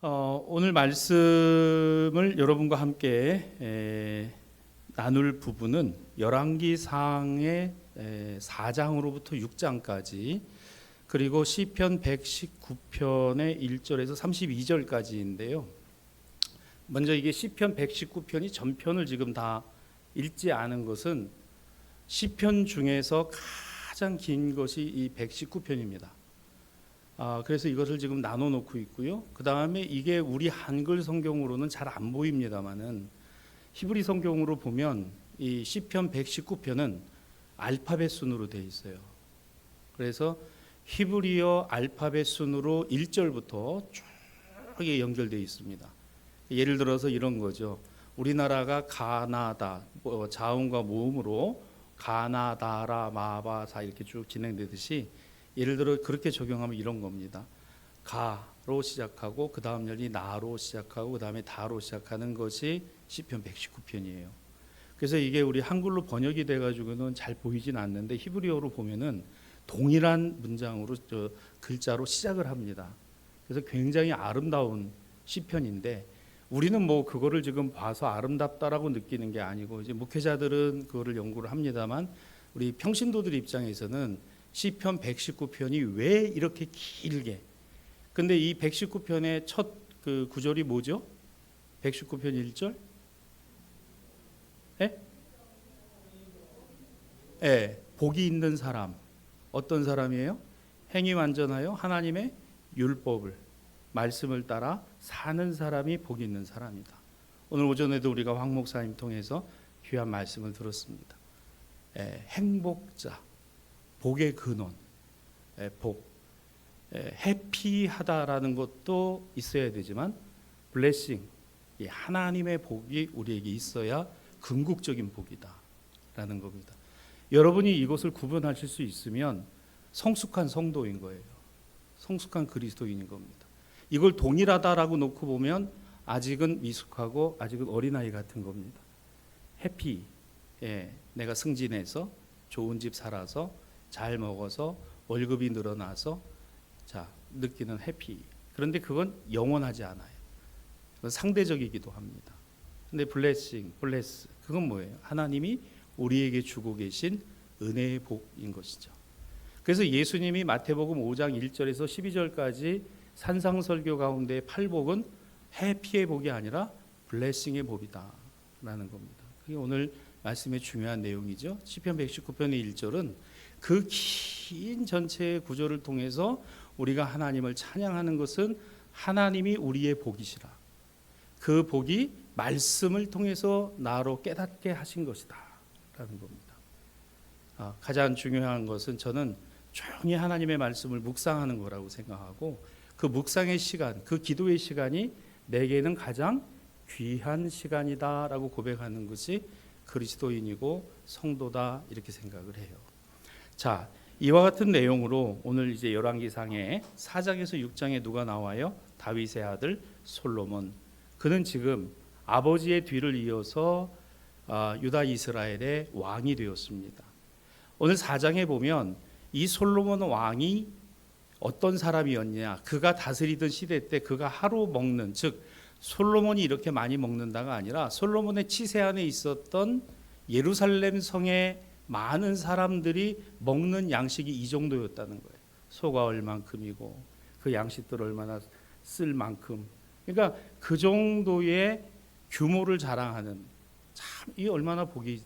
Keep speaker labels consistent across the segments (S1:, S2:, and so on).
S1: 오늘 말씀을 여러분과 함께 나눌 부분은 열왕기상의 4장으로부터 6장까지 그리고 시편 119편의 1절에서 32절까지인데요. 먼저 이게 시편 119편이 전편을 지금 다 읽지 않은 것은 시편 중에서 가장 긴 것이 이 119편입니다. 그래서 이것을 지금 나눠 놓고 있고요. 그 다음에 이게 우리 한글 성경으로는 잘 안 보입니다만은 히브리 성경으로 보면 이 시편 119편은 알파벳 순으로 되어 있어요. 그래서 히브리어 알파벳 순으로 1절부터 쭉 연결되어 있습니다. 예를 들어서 이런 거죠. 우리나라가 가나다, 자음과 모음으로 가나다라 마바사 이렇게 쭉 진행되듯이 예를 들어 그렇게 적용하면 이런 겁니다. 가로 시작하고 그 다음 열이 나로 시작하고 그 다음에 다로 시작하는 것이 시편 119편이에요. 그래서 이게 우리 한글로 번역이 돼가지고는 잘 보이진 않는데 히브리어로 보면은 동일한 문장으로 글자로 시작을 합니다. 그래서 굉장히 아름다운 시편인데 우리는 뭐 그거를 지금 봐서 아름답다라고 느끼는 게 아니고 이제 목회자들은 그거를 연구를 합니다만 우리 평신도들 입장에서는 시편 119편이 왜 이렇게 길게? 근데 이 119편의 첫 그 구절이 뭐죠? 119편 1절? 예? 예, 복이 있는 사람. 어떤 사람이에요? 행위 완전하여 하나님의 율법을 말씀을 따라 사는 사람이 복이 있는 사람이다. 오늘 오전에도 우리가 황 목사님 통해서 귀한 말씀을 들었습니다. 행복자, 복의 근원, 복, 해피하다라는 것도 있어야 되지만 블레싱, 하나님의 복이 우리에게 있어야 궁극적인 복이다라는 겁니다. 여러분이 이것을 구분하실 수 있으면 성숙한 성도인 거예요. 성숙한 그리스도인인 겁니다. 이걸 동일하다라고 놓고 보면 아직은 미숙하고 아직은 어린아이 같은 겁니다. 해피, 내가 승진해서 좋은 집 살아서 잘 먹어서 월급이 늘어나서 느끼는 해피. 그런데 그건 영원하지 않아요. 그건 상대적이기도 합니다. 근데 블레싱, 블레스 그건 뭐예요? 하나님이 우리에게 주고 계신 은혜의 복인 것이죠. 그래서 예수님이 마태복음 5장 1절에서 12절까지 산상설교 가운데 팔복은 해피의 복이 아니라 블레싱의 복이다라는 겁니다. 그게 오늘 말씀의 중요한 내용이죠. 시편 119편의 1절은 그 긴 전체의 구절을 통해서 우리가 하나님을 찬양하는 것은 하나님이 우리의 복이시라. 그 복이 말씀을 통해서 나로 깨닫게 하신 것이다 라는 겁니다. 가장 중요한 것은 저는 조용히 하나님의 말씀을 묵상하는 거라고 생각하고 그 묵상의 시간, 그 기도의 시간이 내게는 가장 귀한 시간이다 라고 고백하는 것이 그리스도인이고 성도다 이렇게 생각을 해요. 자, 이와 같은 내용으로 오늘 이제 열왕기상의 4장에서 6장에 누가 나와요? 다윗의 아들 솔로몬. 그는 지금 아버지의 뒤를 이어서 유다 이스라엘의 왕이 되었습니다. 오늘 4장에 보면 이 솔로몬 왕이 어떤 사람이었냐? 그가 다스리던 시대 때 그가 하루 먹는, 즉 솔로몬이 이렇게 많이 먹는다가 아니라 솔로몬의 치세 안에 있었던 예루살렘 성의 많은 사람들이 먹는 양식이 이 정도였다는 거예요. 소가 얼만큼이고 그 양식들 얼마나 쓸 만큼. 그러니까 그 정도의 규모를 자랑하는 참 이 얼마나 복이.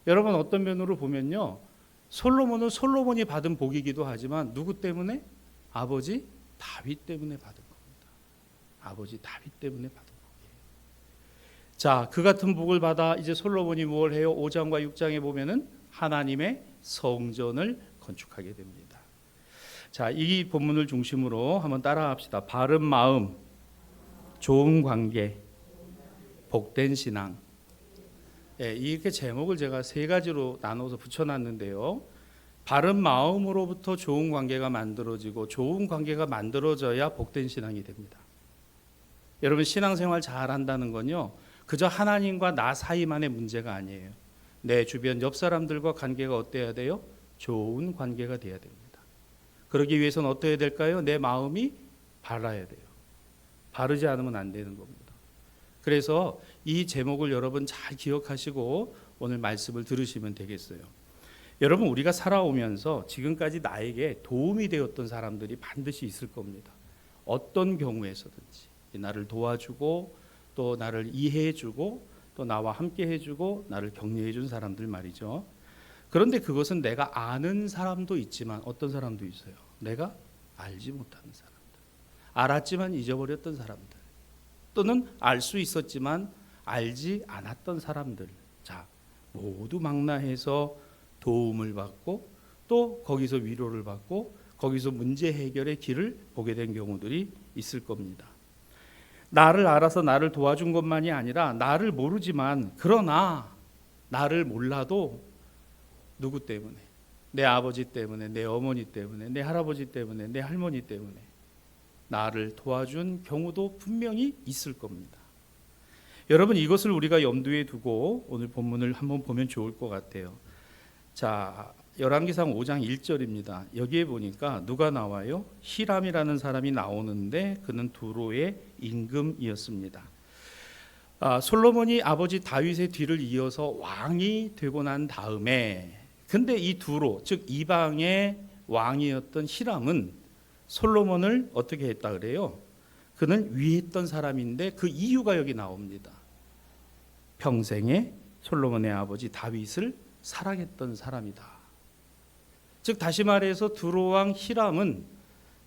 S1: 여러분 어떤 면으로 보면요. 솔로몬은 솔로몬이 받은 복이기도 하지만 누구 때문에? 아버지 다윗 때문에 받은 겁니다. 아버지 다윗 때문에 받은 복이에요. 자, 그 같은 복을 받아 이제 솔로몬이 뭘 해요? 5장과 6장에 보면은 하나님의 성전을 건축하게 됩니다. 자, 이 본문을 중심으로 한번 따라합시다. 바른 마음, 좋은 관계, 복된 신앙. 이렇게 제목을 제가 세 가지로 나눠서 붙여놨는데요. 바른 마음으로부터 좋은 관계가 만들어지고 좋은 관계가 만들어져야 복된 신앙이 됩니다. 여러분 신앙생활 잘 한다는 건요. 그저 하나님과 나 사이만의 문제가 아니에요. 내 주변 옆 사람들과 관계가 어때야 돼요? 좋은 관계가 돼야 됩니다. 그러기 위해서는 어떠해야 될까요? 내 마음이 밝아야 돼요. 바르지 않으면 안 되는 겁니다. 그래서 이 제목을 여러분 잘 기억하시고 오늘 말씀을 들으시면 되겠어요. 여러분, 우리가 살아오면서 지금까지 나에게 도움이 되었던 사람들이 반드시 있을 겁니다. 어떤 경우에서든지 나를 도와주고 또 나를 이해해주고 또 나와 함께 해주고 나를 격려해준 사람들 말이죠. 그런데 그것은 내가 아는 사람도 있지만 어떤 사람도 있어요. 내가 알지 못하는 사람들, 알았지만 잊어버렸던 사람들, 또는 알 수 있었지만 알지 않았던 사람들, 자, 모두 망라해서 도움을 받고 또 거기서 위로를 받고 거기서 문제 해결의 길을 보게 된 경우들이 있을 겁니다. 나를 알아서 나를 도와준 것만이 아니라 나를 모르지만 그러나 나를 몰라도 누구 때문에, 내 아버지 때문에, 내 어머니 때문에, 내 할아버지 때문에, 내 할머니 때문에 나를 도와준 경우도 분명히 있을 겁니다. 여러분, 이것을 우리가 염두에 두고 오늘 본문을 한번 보면 좋을 것 같아요. 자, 열왕기상 5장 1절입니다. 여기에 보니까 누가 나와요? 히람이라는 사람이 나오는데 그는 두로의 임금이었습니다. 솔로몬이 아버지 다윗의 뒤를 이어서 왕이 되고 난 다음에, 근데 이 두로, 즉 이방의 왕이었던 히람은 솔로몬을 어떻게 했다 그래요? 그는 위했던 사람인데 그 이유가 여기 나옵니다. 평생에 솔로몬의 아버지 다윗을 사랑했던 사람이다. 즉 다시 말해서 두로 왕 히람은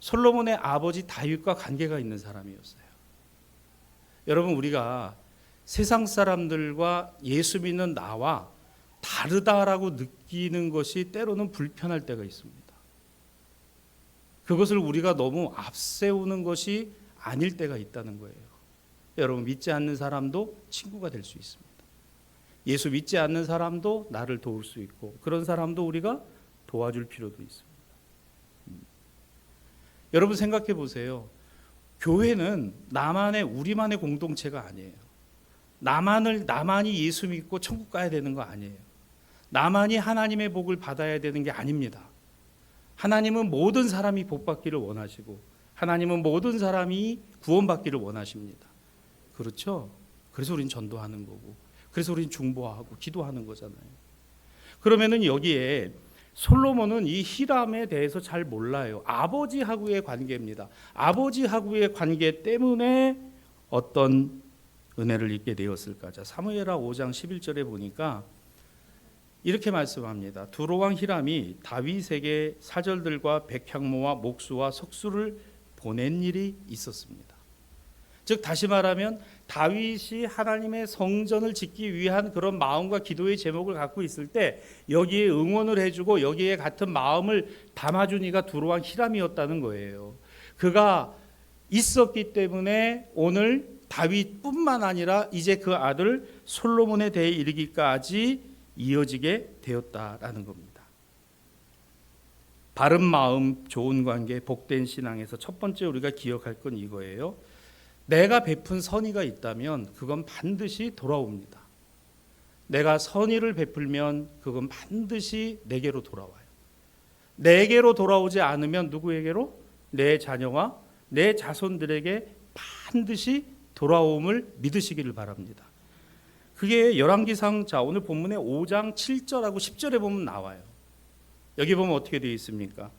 S1: 솔로몬의 아버지 다윗과 관계가 있는 사람이었어요. 여러분, 우리가 세상 사람들과 예수 믿는 나와 다르다라고 느끼는 것이 때로는 불편할 때가 있습니다. 그것을 우리가 너무 앞세우는 것이 아닐 때가 있다는 거예요. 여러분, 믿지 않는 사람도 친구가 될 수 있습니다. 예수 믿지 않는 사람도 나를 도울 수 있고 그런 사람도 우리가 도와줄 필요도 있습니다. 여러분 생각해 보세요. 교회는 나만의 우리만의 공동체가 아니에요. 나만이 예수 믿고 천국 가야 되는 거 아니에요. 나만이 하나님의 복을 받아야 되는 게 아닙니다. 하나님은 모든 사람이 복 받기를 원하시고 하나님은 모든 사람이 구원받기를 원하십니다. 그렇죠? 그래서 우린 전도하는 거고 그래서 우린 중보하고 기도하는 거잖아요. 그러면은 여기에 솔로몬은 이 히람에 대해서 잘 몰라요. 아버지하고의 관계입니다. 아버지하고의 관계 때문에 어떤 은혜를 입게 되었을까? 자, 사무엘하 5장 11절에 보니까 이렇게 말씀합니다. 두로 왕 히람이 다윗에게 사절들과 백향모와 목수와 석수를 보낸 일이 있었습니다. 즉 다시 말하면 다윗이 하나님의 성전을 짓기 위한 그런 마음과 기도의 제목을 갖고 있을 때 여기에 응원을 해주고 여기에 같은 마음을 담아준 이가 두로 왕 히람이었다는 거예요. 그가 있었기 때문에 오늘 다윗뿐만 아니라 이제 그 아들 솔로몬에 대해 이르기까지 이어지게 되었다라는 겁니다. 바른 마음, 좋은 관계, 복된 신앙에서 첫 번째 우리가 기억할 건 이거예요. 내가 베푼 선의가 있다면 그건 반드시 돌아옵니다. 내가 선의를 베풀면 그건 반드시 내게로 돌아와요. 내게로 돌아오지 않으면 누구에게로? 내 자녀와 내 자손들에게 반드시 돌아옴을 믿으시기를 바랍니다. 그게 열왕기상, 자 오늘 본문에 5장 7절하고 10절에 보면 나와요. 여기 보면 어떻게 되어 있습니까?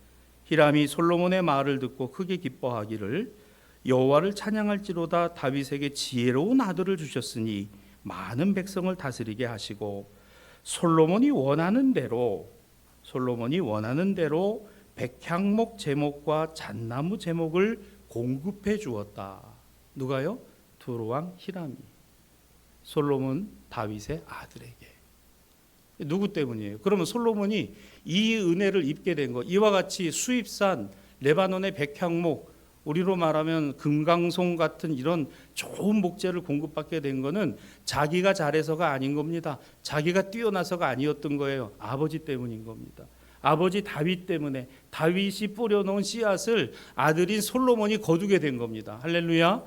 S1: 히람이 솔로몬의 말을 듣고 크게 기뻐하기를 여호와를 찬양할지로다 다윗에게 지혜로운 아들을 주셨으니 많은 백성을 다스리게 하시고 솔로몬이 원하는 대로 백향목 제목과 잣나무 제목을 공급해 주었다. 누가요? 두로 왕 히람이 솔로몬 다윗의 아들에게. 누구 때문이에요? 그러면 솔로몬이 이 은혜를 입게 된 것, 이와 같이 수입산 레바논의 백향목, 우리로 말하면 금강송 같은 이런 좋은 목재를 공급받게 된 것은 자기가 잘해서가 아닌 겁니다. 자기가 뛰어나서가 아니었던 거예요. 아버지 때문인 겁니다. 아버지 다윗 때문에 다윗이 뿌려놓은 씨앗을 아들인 솔로몬이 거두게 된 겁니다. 할렐루야.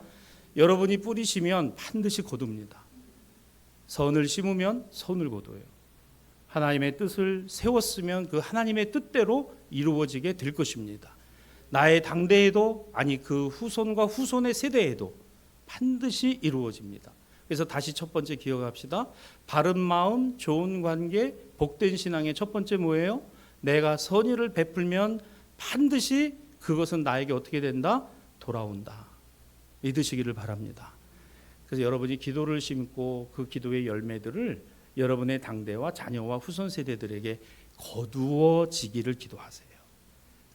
S1: 여러분이 뿌리시면 반드시 거둡니다. 선을 심으면 선을 거둬요. 하나님의 뜻을 세웠으면 그 하나님의 뜻대로 이루어지게 될 것입니다. 나의 당대에도 아니 그 후손과 후손의 세대에도 반드시 이루어집니다. 그래서 다시 첫 번째 기억합시다. 바른 마음, 좋은 관계, 복된 신앙의 첫 번째 뭐예요? 내가 선의를 베풀면 반드시 그것은 나에게 어떻게 된다? 돌아온다. 믿으시기를 바랍니다. 그래서 여러분이 기도를 심고 그 기도의 열매들을 여러분의 당대와 자녀와 후손 세대들에게 거두어지기를 기도하세요.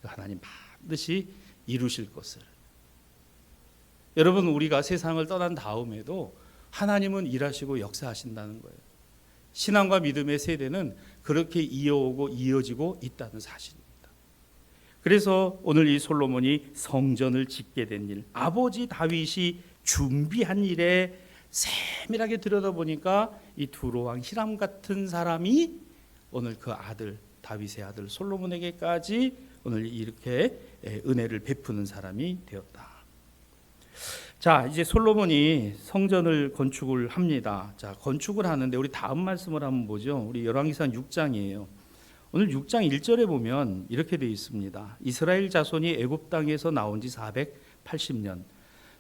S1: 하나님 반드시 이루실 것을. 여러분, 우리가 세상을 떠난 다음에도 하나님은 일하시고 역사하신다는 거예요. 신앙과 믿음의 세대는 그렇게 이어오고 이어지고 있다는 사실입니다. 그래서 오늘 이 솔로몬이 성전을 짓게 된 일, 아버지 다윗이 준비한 일에 세밀하게 들여다보니까 이 두로왕 히람 같은 사람이 오늘 그 아들, 다윗의 아들 솔로몬에게까지 오늘 이렇게 은혜를 베푸는 사람이 되었다. 자, 이제 솔로몬이 성전을 건축을 합니다. 자, 건축을 하는데 우리 다음 말씀을 한번 보죠. 우리 열왕기상 6장이에요. 오늘 6장 1절에 보면 이렇게 되어 있습니다. 이스라엘 자손이 애굽 땅에서 나온 지 480년,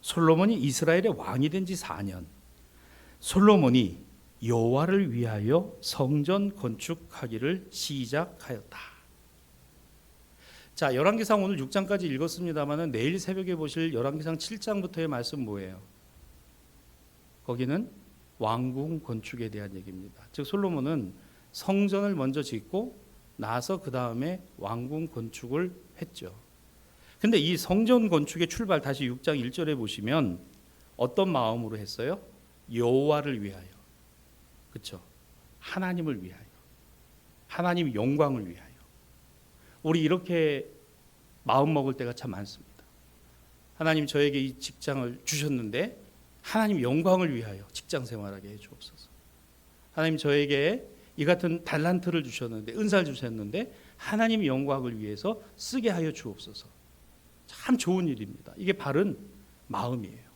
S1: 솔로몬이 이스라엘의 왕이 된 지 4년, 솔로몬이 여호와를 위하여 성전 건축하기를 시작하였다. 자, 열왕기상 오늘 6장까지 읽었습니다만은 내일 새벽에 보실 열왕기상 7장부터의 말씀 뭐예요? 거기는 왕궁 건축에 대한 얘기입니다. 즉 솔로몬은 성전을 먼저 짓고 나서 그 다음에 왕궁 건축을 했죠. 근데 이 성전 건축의 출발 다시 6장 1절에 보시면 어떤 마음으로 했어요? 여호와를 위하여. 그렇죠? 하나님을 위하여. 하나님 영광을 위하여. 우리 이렇게 마음 먹을 때가 참 많습니다. 하나님 저에게 이 직장을 주셨는데 하나님 영광을 위하여 직장 생활하게 해 주옵소서. 하나님 저에게 이 같은 달란트를 주셨는데, 은사를 주셨는데 하나님 영광을 위해서 쓰게 하여 주옵소서. 참 좋은 일입니다. 이게 바른 마음이에요.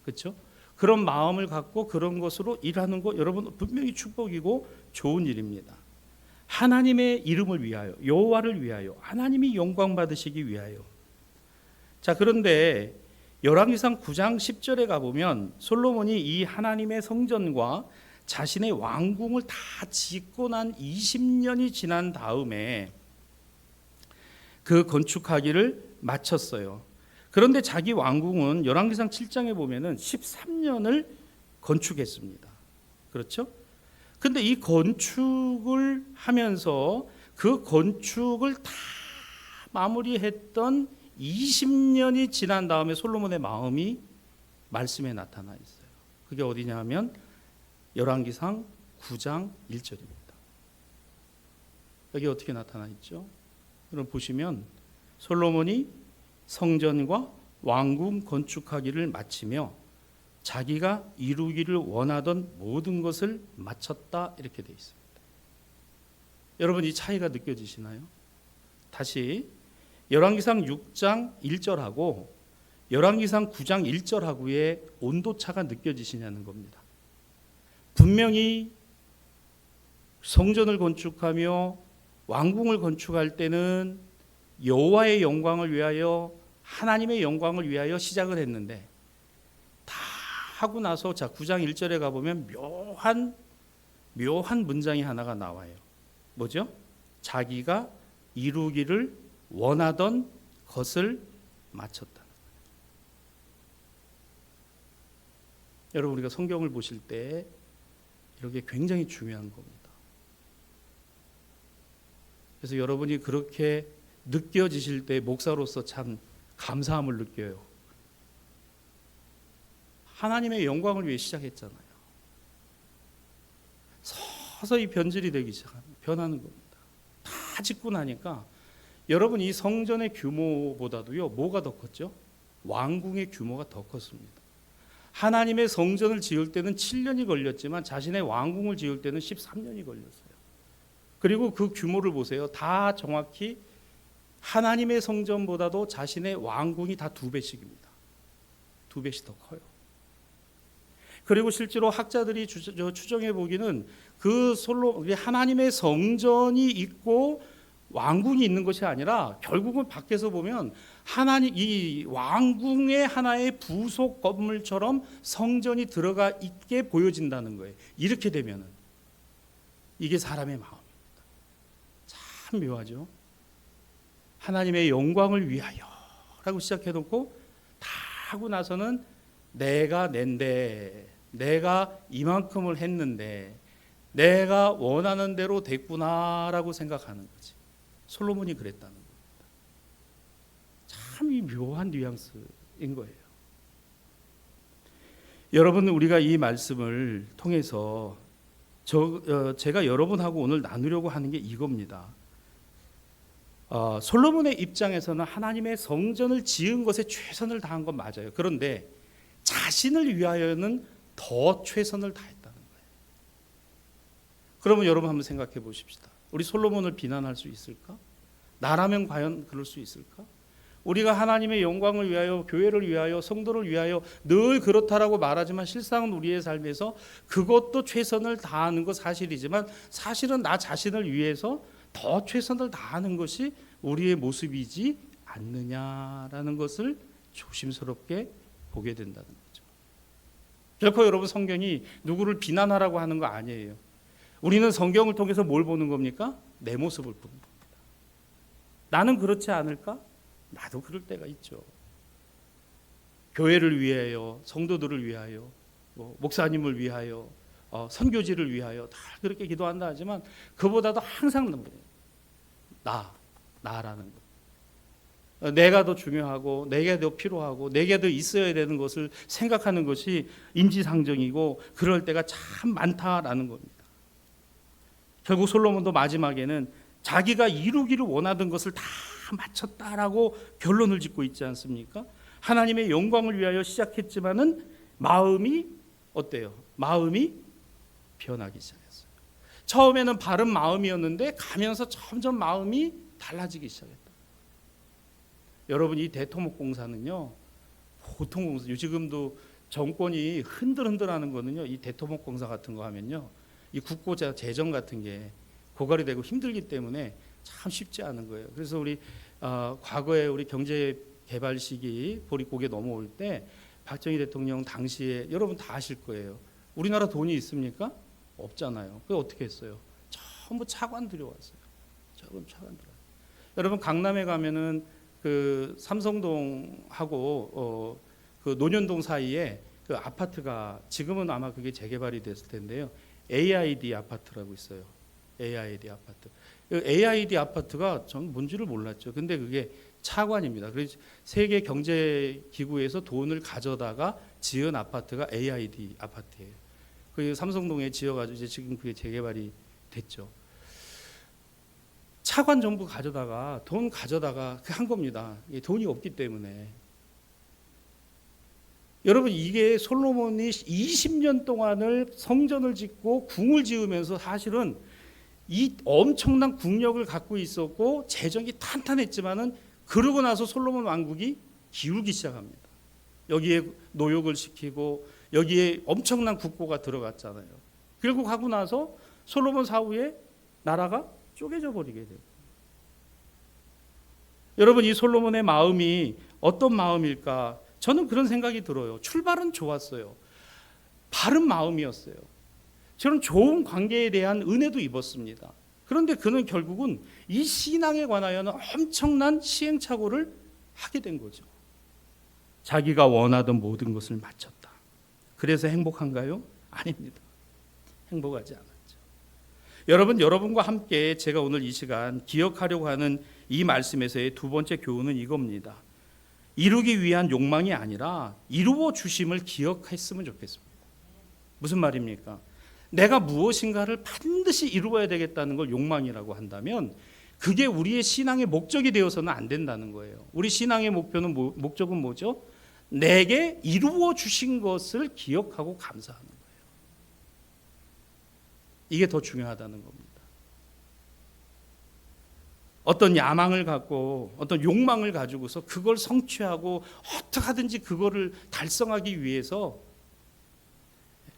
S1: 그렇죠? 그런 마음을 갖고 그런 것으로 일하는 거 여러분 분명히 축복이고 좋은 일입니다. 하나님의 이름을 위하여, 여호와를 위하여, 하나님이 영광 받으시기 위하여. 자, 그런데 열왕기상 9장 10절에 가보면 솔로몬이 이 하나님의 성전과 자신의 왕궁을 다 짓고 난 20년이 지난 다음에 그 건축하기를 마쳤어요. 그런데 자기 왕궁은 열왕기상 7장에 보면은 13년을 건축했습니다. 그렇죠? 근데 이 건축을 하면서 그 건축을 다 마무리했던 20년이 지난 다음에 솔로몬의 마음이 말씀에 나타나 있어요. 그게 어디냐 하면 열왕기상 9장 1절입니다. 여기 어떻게 나타나 있죠? 그럼 보시면 솔로몬이 성전과 왕궁 건축하기를 마치며 자기가 이루기를 원하던 모든 것을 마쳤다 이렇게 되어 있습니다. 여러분 이 차이가 느껴지시나요? 다시 열왕기상 6장 1절하고 열왕기상 9장 1절하고의 온도차가 느껴지시냐는 겁니다. 분명히 성전을 건축하며 왕궁을 건축할 때는 여호와의 영광을 위하여, 하나님의 영광을 위하여 시작을 했는데 다 하고 나서 자 9장 1절에 가보면 묘한 문장이 하나가 나와요. 뭐죠? 자기가 이루기를 원하던 것을 마쳤다는 거예요. 여러분 우리가 성경을 보실 때 이렇게 굉장히 중요한 겁니다. 그래서 여러분이 그렇게 느껴지실 때 목사로서 참 감사함을 느껴요. 하나님의 영광을 위해 시작했잖아요. 서서히 변질이 되기 변하는 겁니다. 다 짓고 나니까 여러분 이 성전의 규모보다도요 뭐가 더 컸죠? 왕궁의 규모가 더 컸습니다. 하나님의 성전을 지을 때는 7년이 걸렸지만 자신의 왕궁을 지을 때는 13년이 걸렸어요. 그리고 그 규모를 보세요. 다 정확히 하나님의 성전보다도 자신의 왕궁이 다 2배씩입니다. 2배씩 더 커요. 그리고 실제로 학자들이 추정해 보기는 그 하나님의 성전이 있고 왕궁이 있는 것이 아니라 결국은 밖에서 보면 하나님 이 왕궁의 하나의 부속 건물처럼 성전이 들어가 있게 보여진다는 거예요. 이렇게 되면은 이게 사람의 마음입니다. 참 묘하죠. 하나님의 영광을 위하여라고 시작해놓고 다 하고 나서는 내가 낸데, 내가 이만큼을 했는데, 내가 원하는 대로 됐구나라고 생각하는 거지. 솔로몬이 그랬다는 겁니다. 참 이 묘한 뉘앙스인 거예요. 여러분, 우리가 이 말씀을 통해서 제가 여러분하고 오늘 나누려고 하는 게 이겁니다. 솔로몬의 입장에서는 하나님의 성전을 지은 것에 최선을 다한 건 맞아요. 그런데 자신을 위하여는 더 최선을 다했다는 거예요. 그러면 여러분 한번 생각해 보십시다. 우리 솔로몬을 비난할 수 있을까? 나라면 과연 그럴 수 있을까? 우리가 하나님의 영광을 위하여, 교회를 위하여, 성도를 위하여 늘 그렇다라고 말하지만 실상은 우리의 삶에서 그것도 최선을 다하는 것 사실이지만 사실은 나 자신을 위해서 더 최선을 다하는 것이 우리의 모습이지 않느냐라는 것을 조심스럽게 보게 된다는 거죠. 결코 여러분 성경이 누구를 비난하라고 하는 거 아니에요. 우리는 성경을 통해서 뭘 보는 겁니까? 내 모습을 보는 겁니다. 나는 그렇지 않을까? 나도 그럴 때가 있죠. 교회를 위하여, 성도들을 위하여, 목사님을 위하여, 선교지를 위하여 다 그렇게 기도한다 하지만 그보다도 항상 나라는 것. 내가 더 중요하고 내게 더 필요하고 내게 더 있어야 되는 것을 생각하는 것이 인지상정이고 그럴 때가 참 많다라는 겁니다. 결국 솔로몬도 마지막에는 자기가 이루기를 원하던 것을 다 마쳤다라고 결론을 짓고 있지 않습니까? 하나님의 영광을 위하여 시작했지만은 마음이 어때요? 마음이 변하기 시작했어요. 처음에는 바른 마음이었는데 가면서 점점 마음이 달라지기 시작했다. 여러분, 이 대토목공사는요, 보통 공사, 지금도 정권이 흔들흔들하는 거는요, 이 대토목공사 같은 거 하면요, 이 국고자 재정 같은 게 고갈이 되고 힘들기 때문에 참 쉽지 않은 거예요. 그래서 우리 과거에 우리 경제 개발 시기 보릿고개 넘어올 때 박정희 대통령 당시에 여러분 다 아실 거예요. 우리나라 돈이 있습니까? 없잖아요. 그래서 어떻게 했어요? 전부 차관 들여왔어요. 차관 들여. 여러분 강남에 가면은 그 삼성동하고 그 논현동 사이에 그 아파트가 지금은 아마 그게 재개발이 됐을 텐데요. AID 아파트라고 있어요. AID 아파트. AID 아파트가 전 뭔지를 몰랐죠. 근데 그게 차관입니다. 그래서 세계 경제 기구에서 돈을 가져다가 지은 아파트가 AID 아파트예요. 그 삼성동에 지어가지고 이제 지금 그게 재개발이 됐죠. 차관 정부 가져다가 돈 가져다가 한 겁니다. 돈이 없기 때문에. 여러분 이게 솔로몬이 20년 동안을 성전을 짓고 궁을 지으면서 사실은 이 엄청난 국력을 갖고 있었고 재정이 탄탄했지만은 그러고 나서 솔로몬 왕국이 기울기 시작합니다. 여기에 노역을 시키고 여기에 엄청난 국고가 들어갔잖아요. 결국 하고 나서 솔로몬 사후에 나라가 쪼개져 버리게 돼요. 여러분 이 솔로몬의 마음이 어떤 마음일까? 저는 그런 생각이 들어요. 출발은 좋았어요. 바른 마음이었어요. 저는 좋은 관계에 대한 은혜도 입었습니다. 그런데 그는 결국은 이 신앙에 관하여는 엄청난 시행착오를 하게 된 거죠. 자기가 원하던 모든 것을 마쳤다. 그래서 행복한가요? 아닙니다. 행복하지 않았죠. 여러분, 여러분과 함께 제가 오늘 이 시간 기억하려고 하는 이 말씀에서의 두 번째 교훈은 이겁니다. 이루기 위한 욕망이 아니라 이루어 주심을 기억했으면 좋겠습니다. 무슨 말입니까? 내가 무엇인가를 반드시 이루어야 되겠다는 걸 욕망이라고 한다면 그게 우리의 신앙의 목적이 되어서는 안 된다는 거예요. 우리 신앙의 목적은 뭐죠? 내게 이루어 주신 것을 기억하고 감사하는 거예요. 이게 더 중요하다는 겁니다. 어떤 야망을 갖고 어떤 욕망을 가지고서 그걸 성취하고 어떻게 하든지 그거를 달성하기 위해서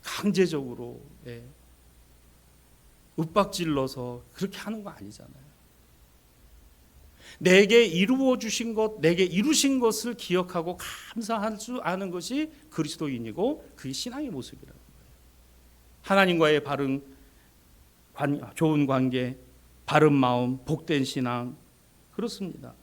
S1: 강제적으로 윽박질러서 그렇게 하는 거 아니잖아요. 내게 이루어 주신 것, 내게 이루신 것을 기억하고 감사할 줄 아는 것이 그리스도인이고 그게 신앙의 모습이라는 거예요. 하나님과의 바른 좋은 관계, 바른 마음, 복된 신앙, 그렇습니다.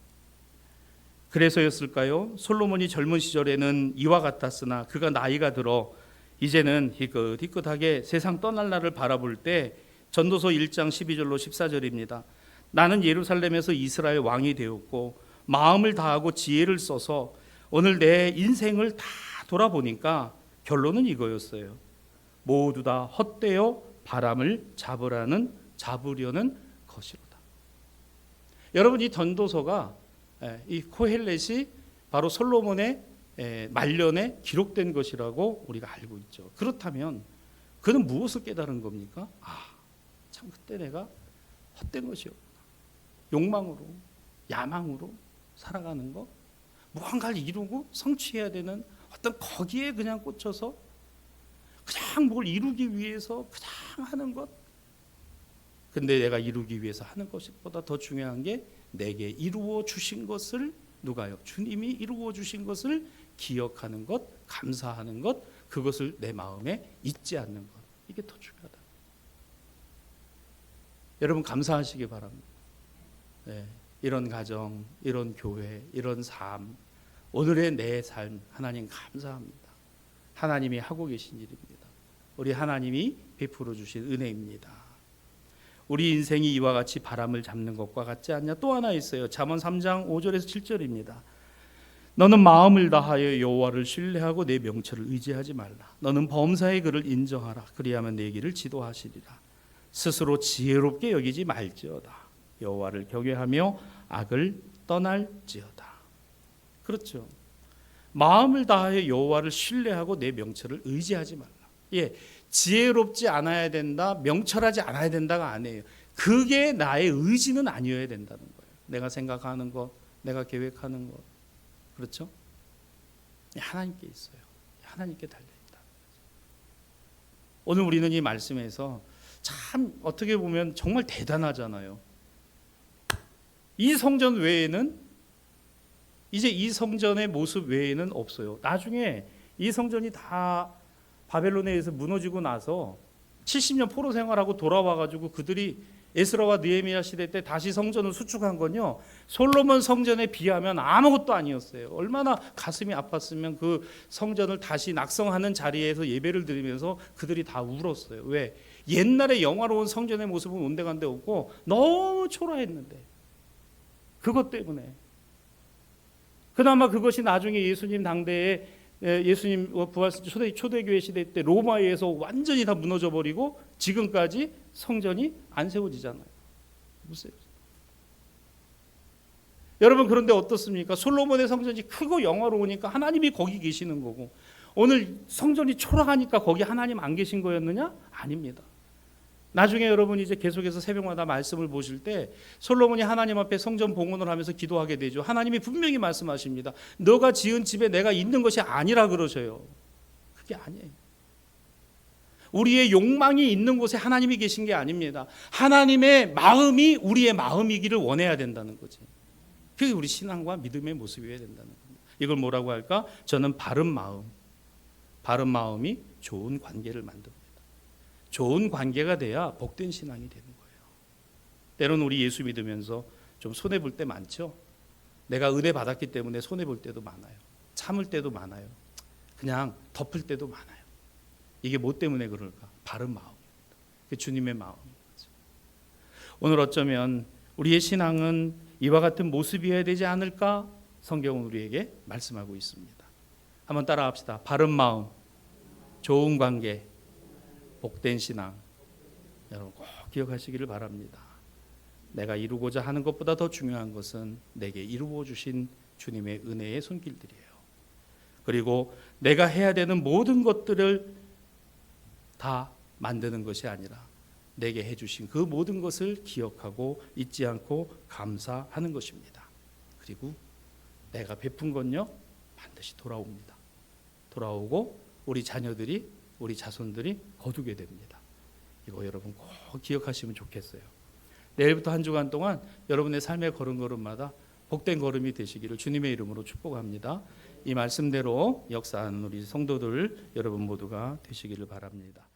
S1: 그래서였을까요? 솔로몬이 젊은 시절에는 이와 같았으나 그가 나이가 들어 이제는 희끗희끗하게 세상 떠날 날을 바라볼 때 전도서 1장 12절로 14절입니다. 나는 예루살렘에서 이스라엘 왕이 되었고 마음을 다하고 지혜를 써서 오늘 내 인생을 다 돌아보니까 결론은 이거였어요. 모두 다 헛되어 바람을 잡으려는 것이로다. 여러분, 이 전도서가 이 코헬렛이 바로 솔로몬의 말년에 기록된 것이라고 우리가 알고 있죠. 그렇다면 그는 무엇을 깨달은 겁니까? 참 그때 내가 헛된 것이었구나. 욕망으로, 야망으로 살아가는 것, 무언가를 이루고 성취해야 되는 어떤 거기에 그냥 꽂혀서 그냥 뭘 이루기 위해서 그냥 하는 것. 근데 내가 이루기 위해서 하는 것보다 더 중요한 게 내게 이루어 주신 것을 누가요? 주님이 이루어 주신 것을 기억하는 것, 감사하는 것, 그것을 내 마음에 잊지 않는 것. 이게 더 중요하다. 여러분 감사하시기 바랍니다. 이런 가정, 이런 교회, 이런 삶, 오늘의 내 삶 하나님 감사합니다. 하나님이 하고 계신 일입니다. 우리 하나님이 베풀어 주신 은혜입니다. 우리 인생이 이와 같이 바람을 잡는 것과 같지 않냐? 또 하나 있어요. 잠언 3장 5절에서 7절입니다. 너는 마음을 다하여 여호와를 신뢰하고 내 명철을 의지하지 말라. 너는 범사의 그를 인정하라. 그리하면 내 길을 지도하시리라. 스스로 지혜롭게 여기지 말지어다. 여호와를 경외하며 악을 떠날지어다. 그렇죠. 마음을 다하여 여호와를 신뢰하고 내 명철을 의지하지 말라. 지혜롭지 않아야 된다, 명철하지 않아야 된다가 아니에요. 그게 나의 의지는 아니어야 된다는 거예요. 내가 생각하는 것, 내가 계획하는 것, 그렇죠? 하나님께 있어요. 하나님께 달려있다. 오늘 우리는 이 말씀에서 참 어떻게 보면 정말 대단하잖아요. 이 성전 외에는 이제 이 성전의 모습 외에는 없어요. 나중에 이 성전이 다 바벨론에 의해서 무너지고 나서 70년 포로 생활하고 돌아와가지고 그들이 에스라와 느헤미야 시대 때 다시 성전을 수축한 건요, 솔로몬 성전에 비하면 아무것도 아니었어요. 얼마나 가슴이 아팠으면 그 성전을 다시 낙성하는 자리에서 예배를 드리면서 그들이 다 울었어요. 왜? 옛날에 영화로운 성전의 모습은 온데간데 없고 너무 초라했는데 그것 때문에. 그나마 그것이 나중에 예수님 당대에 예수님 부활 초대교회 시대 때 로마에 의해서 완전히 다 무너져 버리고 지금까지 성전이 안 세워지잖아요. 보세요. 여러분, 그런데 어떻습니까? 솔로몬의 성전이 크고 영화로우니까 하나님이 거기 계시는 거고, 오늘 성전이 초라하니까 거기 하나님 안 계신 거였느냐? 아닙니다. 나중에 여러분 이제 계속해서 새벽마다 말씀을 보실 때 솔로몬이 하나님 앞에 성전 봉헌을 하면서 기도하게 되죠. 하나님이 분명히 말씀하십니다. 너가 지은 집에 내가 있는 것이 아니라 그러셔요. 그게 아니에요. 우리의 욕망이 있는 곳에 하나님이 계신 게 아닙니다. 하나님의 마음이 우리의 마음이기를 원해야 된다는 거지. 그게 우리 신앙과 믿음의 모습이어야 된다는 겁니다. 이걸 뭐라고 할까? 저는 바른 마음이 좋은 관계를 만듭니다. 좋은 관계가 돼야 복된 신앙이 되는 거예요. 때로는 우리 예수 믿으면서 좀 손해볼 때 많죠. 내가 은혜 받았기 때문에 손해볼 때도 많아요. 참을 때도 많아요. 그냥 덮을 때도 많아요. 이게 뭐 때문에 그럴까? 바른 마음입니다. 그게 주님의 마음인 거죠. 오늘 어쩌면 우리의 신앙은 이와 같은 모습이어야 되지 않을까? 성경은 우리에게 말씀하고 있습니다. 한번 따라합시다. 바른 마음, 좋은 관계, 복된 신앙. 여러분 꼭 기억하시기를 바랍니다. 내가 이루고자 하는 것보다 더 중요한 것은 내게 이루어 주신 주님의 은혜의 손길들이에요. 그리고 내가 해야 되는 모든 것들을 다 만드는 것이 아니라 내게 해주신 그 모든 것을 기억하고 잊지 않고 감사하는 것입니다. 그리고 내가 베푼 건요 반드시 돌아옵니다. 돌아오고 우리 자녀들이, 우리 자손들이 거두게 됩니다. 이거 여러분 꼭 기억하시면 좋겠어요. 내일부터 한 주간 동안 여러분의 삶의 걸음걸음마다 복된 걸음이 되시기를 주님의 이름으로 축복합니다. 이 말씀대로 역사하는 우리 성도들 여러분 모두가 되시기를 바랍니다.